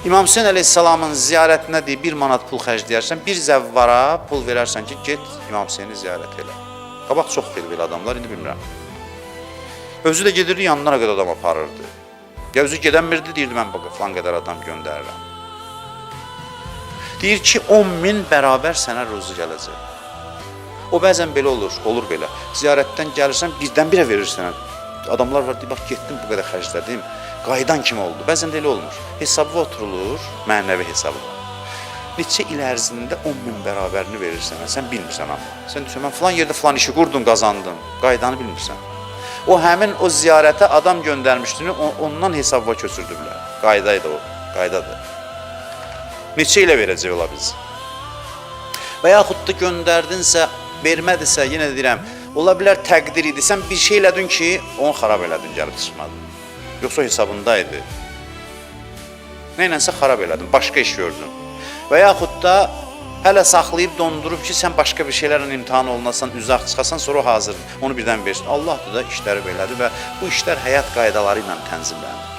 İmam Hüseyin əleyhissalamın ziyarətinə deyib 1 manat pul xərcləyərsən, bir zəvvara pul verərsən ki, get İmam Hüseyini ziyarət elə. Qabaq çox belə adamlar, indi bilmirəm. Özü də gedirdi, yanına nə qədər adam aparırdı. Ya özü gedənmirdi, deyirdi, mən falan qədər adam göndərirəm. Deyir ki, 10.000 bərabər sənə ruzu gələcək. O bəzən belə olur belə. Ziyarətdən gəlirsən, birdən-birə verir sənə. Adamlar var, deyir, bax, getdim, bu qədər xərclədim, qaydan kimi oldu. Bəzən də elə olmur. Hesabı oturulur, mənəvi hesabı. Neçə il ərzində 10.000 bərabərini verir sənə, sən bilmirsən amma. Sən düşün, mən falan yerdə falan işi qurdun, qazandın, qaydanı bilmirsən. O həmin o ziyarətə adam göndərmişdini ondan hesaba köçürdüblər. Qaydaydı o, qaydadır. Neçə ilə verəcək ola biz? Və yaxud da göndərdinsə, vermədisə, yenə deyirəm, ola bilər təqdir idi. Sən bir şey elədin ki, onu xarab elədin, gəlib çıxmadın. Yoxsa hesabındaydı. Neylənsə xarab elədin, başqa iş gördün. Və yaxud da hələ saxlayıb dondurub ki, sən başqa bir şeylərlə imtihan olunasan, uzaq çıxasan, sonra o hazırdır. Onu birdən versin. Allahdır da işləri belədir və bu işlər həyat qaydaları ilə tənzimlənir.